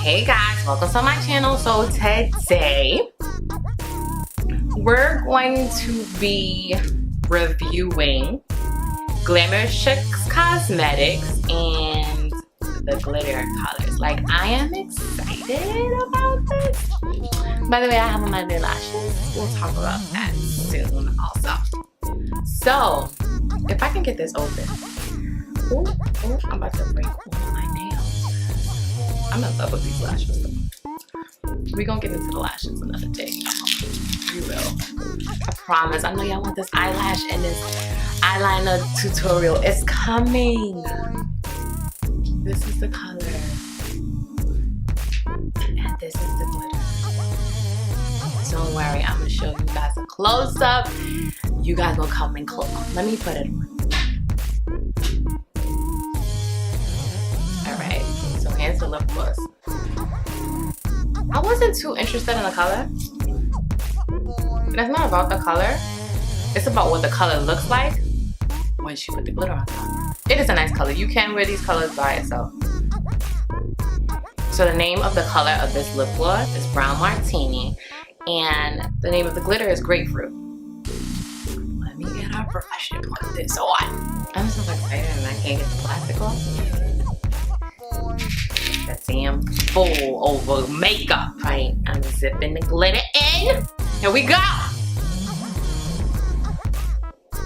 Hey guys, welcome to my channel. So today we're going to be reviewing Glamorous Chicks Cosmetics and the glitter colors. Like, I am excited about this. By the way, I have on my new lashes. We'll talk about that soon also. So if I can get this open. Oh, I'm about to break all my nails. I'm in love with these lashes though. We're gonna get into the lashes another day. We will. I promise. I know y'all want this eyelash and this eyeliner tutorial. It's coming. This is the color. And this is the glitter. Don't worry, I'm gonna show you guys a close-up. You guys gonna come in close. Let me put it on. Alright, so here's the lip gloss. I wasn't too interested in the color. That's not about the color. It's about what the color looks like when she put the glitter on top. It is a nice color. You can wear these colors by itself. So the name of the color of this lip gloss is Brown Martini. And the name of the glitter is Grapefruit. Let me get our brush and put this on. I'm so excited and I can't get the plastic off. That damn full over makeup. Right, I'm zipping the glitter in. Here we go.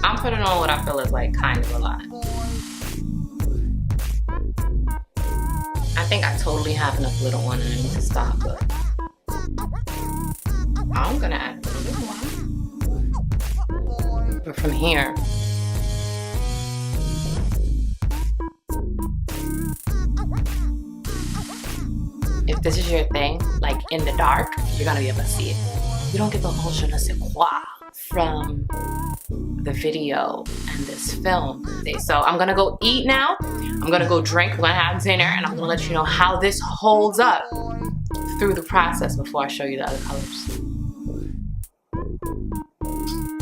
I'm putting on what I feel is like kind of a lot. I think I totally have enough glitter on and I need to stop, but I'm gonna add a little bit more. But from here, if this is your thing, like in the dark, you're gonna be able to see it. You don't get the whole je ne sais quoi from the video and this film. So I'm gonna go eat now. I'm gonna go drink, we're gonna have dinner, and I'm gonna let you know how this holds up through the process before I show you the other colors.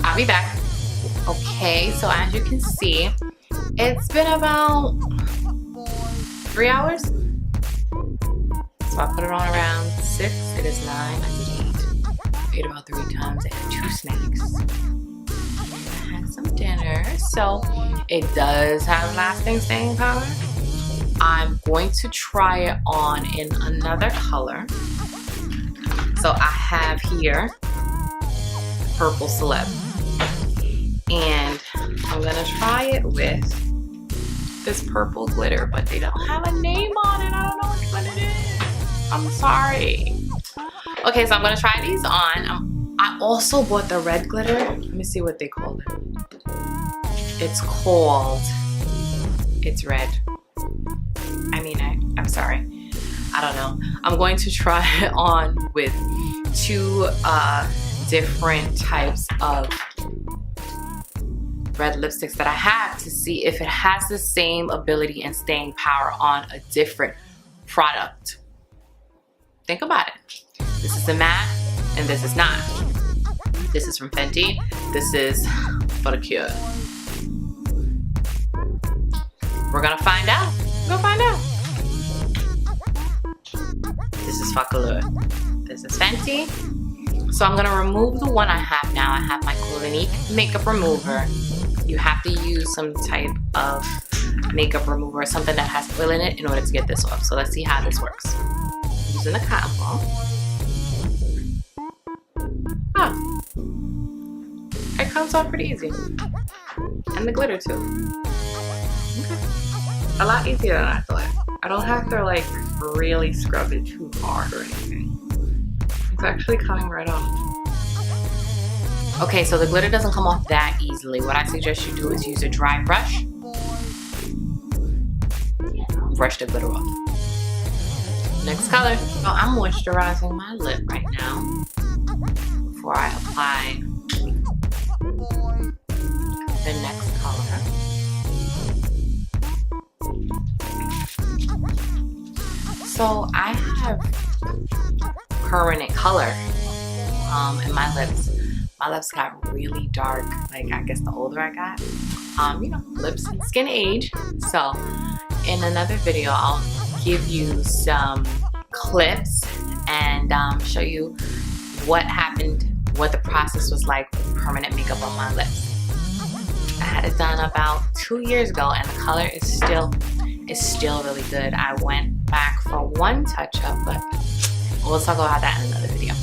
I'll be back. Okay, so as you can see, it's been about 3 hours. So I put it on around 6. It is 9. I did eat. I ate about 3 times. I had 2 snacks. I had some dinner. So it does have lasting staying power. I'm going to try it on in another color. So I have here Purple Celeb. And I'm gonna try it with this purple glitter, but they don't have a name on it. I don't know which one it is. I'm sorry. Okay, so I'm gonna try these on. I also bought the red glitter. Let me see what they call it. It's red. I'm sorry. I don't know. I'm going to try it on with 2 different types of red lipsticks that I have to see if it has the same ability and staying power on a different product. Think about it. This is the matte and this is not. This is from Fenty. This is for the Cure. We're gonna find out. We're gonna find out. This is Faculeur. This is Fenty. So I'm gonna remove the one I have now. I have my Clinique makeup remover. You have to use some type of makeup remover, something that has oil in it in order to get this off. So let's see how this works. Using the cotton ball. It comes off pretty easy. And the glitter too. Okay. A lot easier than I thought. I don't have to like really scrub it too hard or anything. It's actually coming right off. Okay, so the glitter doesn't come off that easily. What I suggest you do is use a dry brush. Brush the glitter off. Next color. So I'm moisturizing my lip right now before I apply the next color. So I have permanent color in my lips. My lips got really dark, like I guess the older I got. You know, lips and skin age. So in another video, I'll give you some clips and show you what happened, what the process was like with permanent makeup on my lips. I had it done about 2 years ago and the color is still really good. I went back for one touch-up, but we'll talk about that in another video.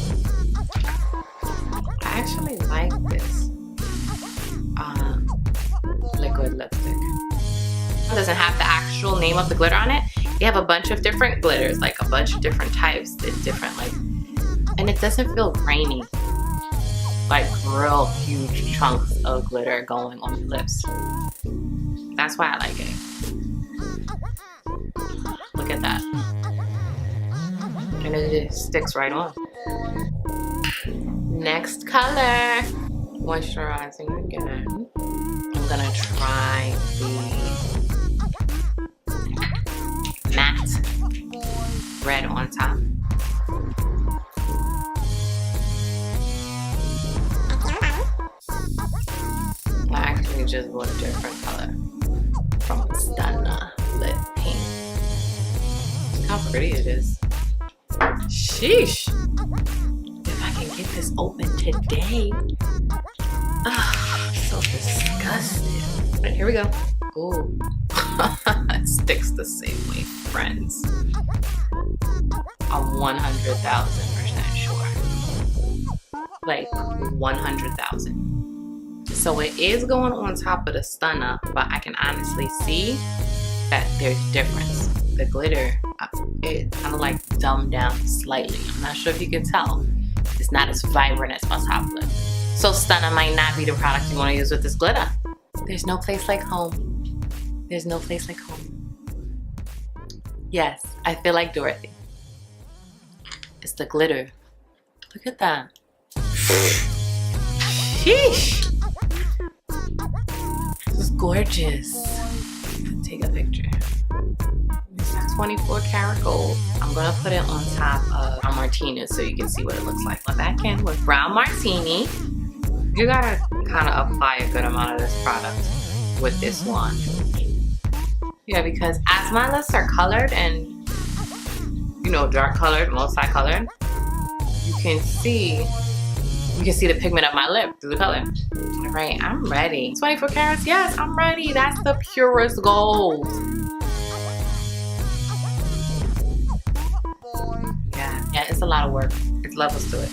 I actually like this liquid lipstick. It doesn't have the actual name of the glitter on it. You have a bunch of different glitters, like a bunch of different types. It's different, like, and it doesn't feel grainy. Like real huge chunks of glitter going on your lips. That's why I like it. Look at that. And it just sticks right on. Next color. Moisturizing again. I'm gonna try the matte red on top. I actually just bought a different color from Stunna Lip Pink. Look how pretty it is. Sheesh! If I can get this open today. Ah, so disgusted. But here we go. Ooh. It sticks the same way, friends. I'm 100,000% sure. Like 100,000. So it is going on top of the Stunna, but I can honestly see that there's a difference. The glitter, it kind of like dumbed down slightly. I'm not sure if you can tell. It's not as vibrant as my top lip. So Stunna might not be the product you want to use with this glitter. There's no place like home. There's no place like home. Yes, I feel like Dorothy. It's the glitter. Look at that. Sheesh. This is gorgeous. Take a picture. This is 24 karat gold. I'm gonna put it on top of a martini so you can see what it looks like. Go back in with brown martini. You gotta kind of apply a good amount of this product with this one. Yeah, because as my lips are colored and, you know, dark colored, multi-colored, you can see the pigment of my lip through the color. All right, I'm ready. 24 carats, yes, I'm ready. That's the purest gold. Yeah, it's a lot of work. It's levels to it.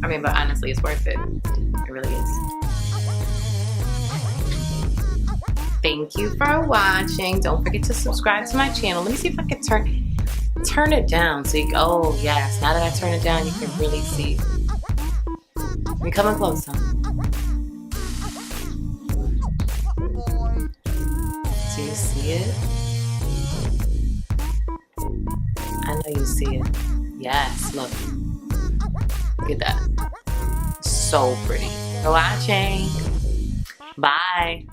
I mean, but honestly, it's worth it. It really is. Thank you for watching. Don't forget to subscribe to my channel. Let me see if I can turn it down so you, oh yes, now that I turn it down, you can really see. Let me come in closer. Do you see it? I know you see it. Yes, look. Look at that. So pretty. For watching. Bye.